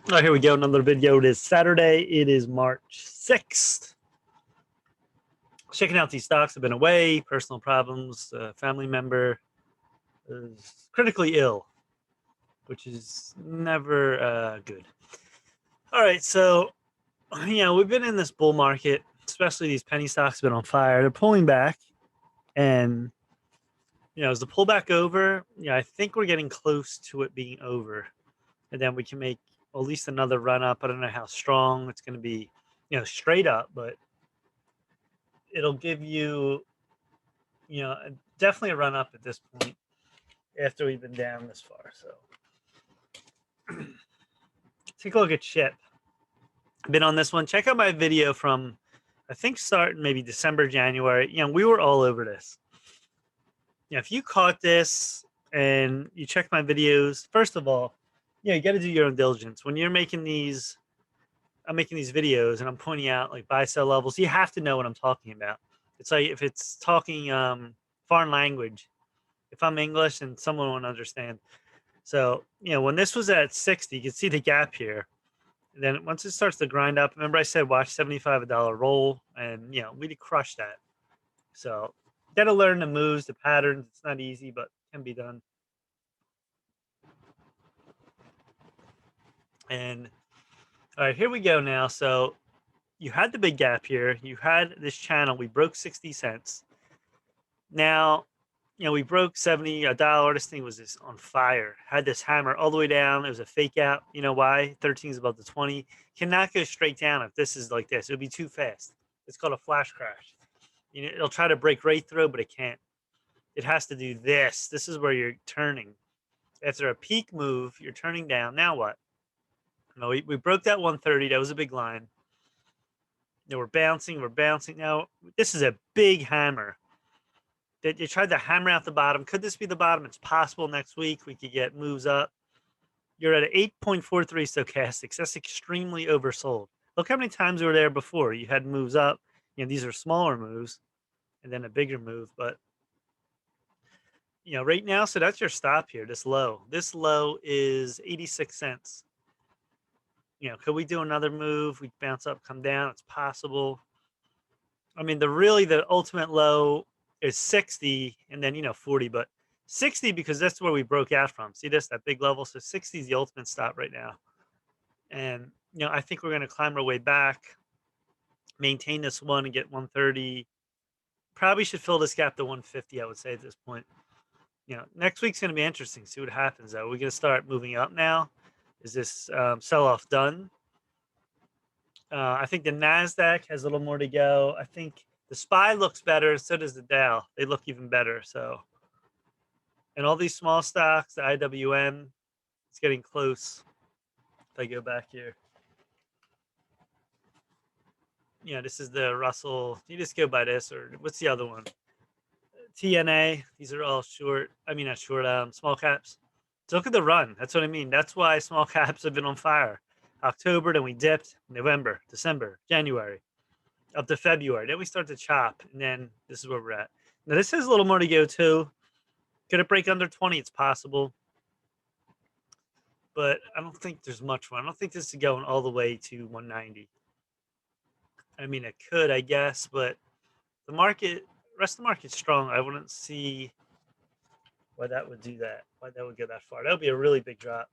All right, here we go. Another video. It is Saturday. It is March 6th. Checking out these stocks. Have been away. Personal problems. Family member is critically ill, which is never good. All right, so we've been in this bull market, especially these penny stocks have been on fire. They're pulling back, and is the pullback over? I think we're getting close to it being over, and then we can make at least another run up. I don't know how strong it's going to be, straight up, but it'll give you, definitely a run up at this point after we've been down this far. So take a look at SHIB. I've been on this one. Check out my video from, I think, starting maybe December, January. We were all over this. If you caught this and you check my videos, first of all, you got to do your own diligence. When you're making these, I'm making these videos and I'm pointing out like buy sell levels, you have to know what I'm talking about. It's like if it's talking foreign language, if I'm English and someone won't understand. So, when this was at 60, you can see the gap here. And then once it starts to grind up, remember I said watch 75 a dollar roll, and we crushed that. So got to learn the moves, the patterns. It's not easy, but can be done. And all right, here we go now. So you had the big gap here. You had this channel. We broke 60 cents. Now, we broke 70 a dollar. This thing was just on fire. Had this hammer all the way down. It was a fake out. You know why? 13 is above the 20. Cannot go straight down if this is like this. It would be too fast. It's called a flash crash. It'll try to break right through, but it can't. It has to do this. This is where you're turning. After a peak move, you're turning down. Now what? No, we broke that 130. That was a big line. We're bouncing. We're bouncing. Now, this is a big hammer. That you tried to hammer out the bottom. Could this be the bottom? It's possible next week we could get moves up. You're at an 8.43 stochastics. That's extremely oversold. Look how many times we were there before. You had moves up. These are smaller moves and then a bigger move. But, right now, so that's your stop here, this low. This low is 86 cents. Could we do another move? We bounce up, come down. It's possible. I mean, the ultimate low is 60 and then 40, but 60 because that's where we broke out from. See this, that big level. So 60 is the ultimate stop right now. And I think we're going to climb our way back, maintain this one and get 130. Probably should fill this gap to 150, I would say at this point. Next week's going to be interesting. See what happens though. We're going to start moving up now. Is this sell-off done? I think the NASDAQ has a little more to go. I think the SPY looks better. So does the Dow. They look even better. So, and all these small stocks, the IWM, it's getting close. If I go back here. This is the Russell. You just go by this, or what's the other one? TNA. These are all short. I mean, not short. Small caps. So look at the run. That's what I mean. That's why small caps have been on fire. October, then we dipped. November, December, January, up to February. Then we start to chop, and then this is where we're at. Now this has a little more to go too. Could it break under 20? It's possible, but I don't think there's much more. I don't think this is going all the way to 190. I mean, it could, I guess, but the rest of the market's strong. I wouldn't see why that would do that. Why that would go that far. That would be a really big drop.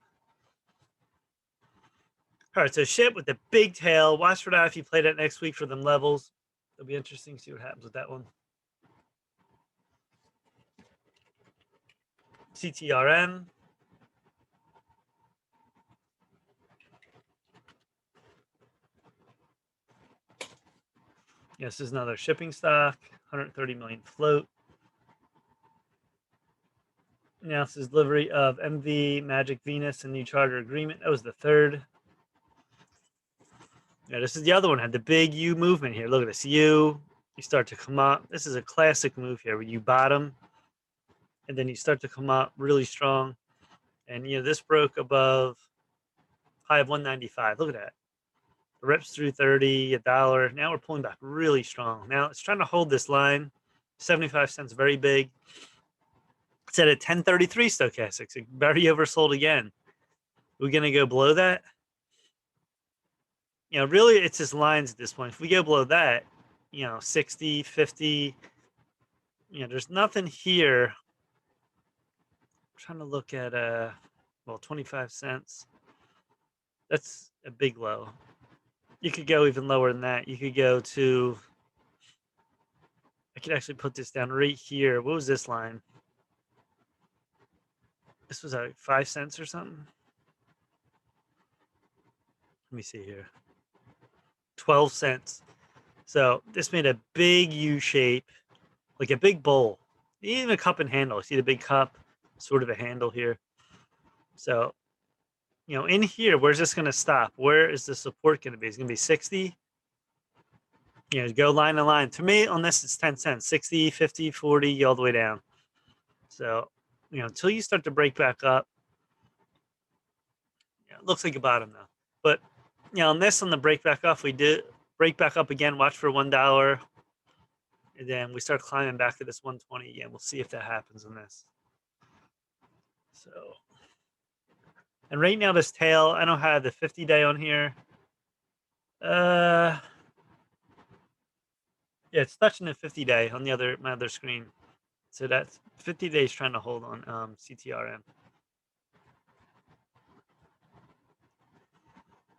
All right, so SHIB with the big tail. Watch for that if you play that next week for them levels. It'll be interesting to see what happens with that one. CTRM. This is another shipping stock, 130 million float. Now this is delivery of MV Magic Venus and new charter agreement. That was the third. This is the other one. Had the big U movement here. Look at this U. You start to come up. This is a classic move here where you bottom and then you start to come up really strong. And this broke above high of 195. Look at that. The rips through 30, a dollar. Now we're pulling back really strong. Now it's trying to hold this line. 75 cents, very big. It's at a 1033 stochastics. Very oversold again. We're going to go below that. really it's just lines at this point. If we go below that, 60, 50, there's nothing here. I'm trying to look at 25 cents. That's a big low. You could go even lower than that. You could go to, I could actually put this down right here. What was this line? This was like 5 cents or something. Let me see here. 12 cents. So this made a big U shape, like a big bowl, even a cup and handle. See the big cup, sort of a handle here. So, in here, where's this going to stop? Where is the support going to be? It's going to be 60. Go line to line. To me, on this, it's 10 cents, 60, 50, 40, all the way down. So, until you start to break back up, it looks like a bottom now. But, on this, on the break back up, we did break back up again, watch for $1. And then we start climbing back to this 120 again. We'll see if that happens on this. So, and right now this tail, I don't have the 50-day on here. Yeah, it's touching the 50-day on my other screen. So that's 50 days trying to hold on CTRM.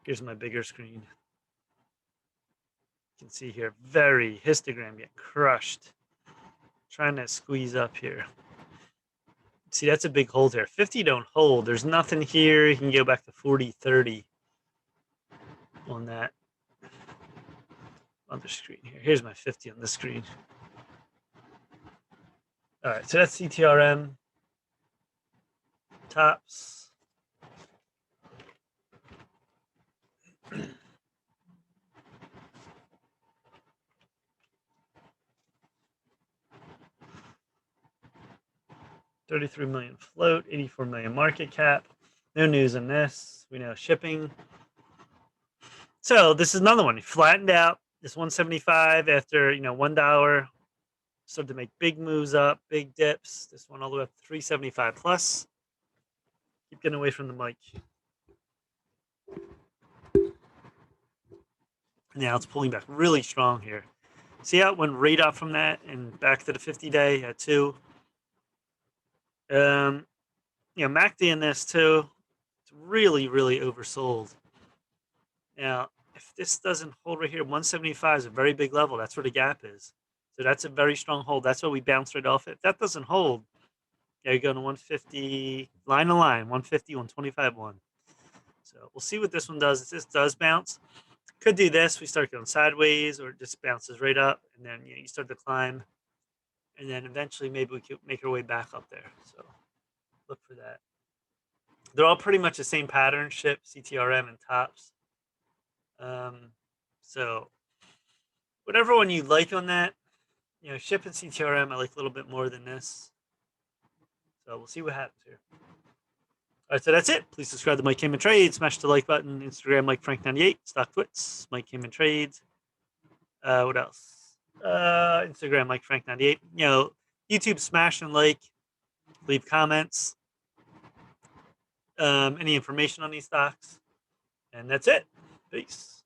Here's my bigger screen. You can see here, very histogram get crushed. Trying to squeeze up here. See, that's a big hold here. 50 don't hold. There's nothing here. You can go back to 40, 30 on that other screen here. Here's my 50 on this screen. All right, so that's CTRM. Tops. $33 million float, 84 million market cap. No news on this. We know shipping. So this is another one. He flattened out this 175 after $1. Started to make big moves up, big dips. This one all the way up to 375 plus. Keep getting away from the mic. Now it's pulling back really strong here. See how it went right up from that and back to the 50-day at 2. MACD in this too. It's really, really oversold. Now, if this doesn't hold right here, 175 is a very big level. That's where the gap is. So that's a very strong hold. That's what we bounced right off it. If that doesn't hold, you're going to 150, line to line, 150, 125, 1. So we'll see what this one does. If this does bounce, could do this. We start going sideways, or it just bounces right up, and then you start to climb. And then eventually maybe we could make our way back up there. So look for that. They're all pretty much the same pattern, ship, CTRM, and tops. So whatever one you like on that, ship and CTRM I like a little bit more than this. So we'll see what happens here. All right, so that's it. Please subscribe to Mike Cayman Trades. Smash the like button. Instagram, Mike Frank98. Stock Twits, Mike Cayman Trades. What else? Instagram, Mike Frank98. YouTube, smash and like. Leave comments. Any information on these stocks. And that's it. Peace.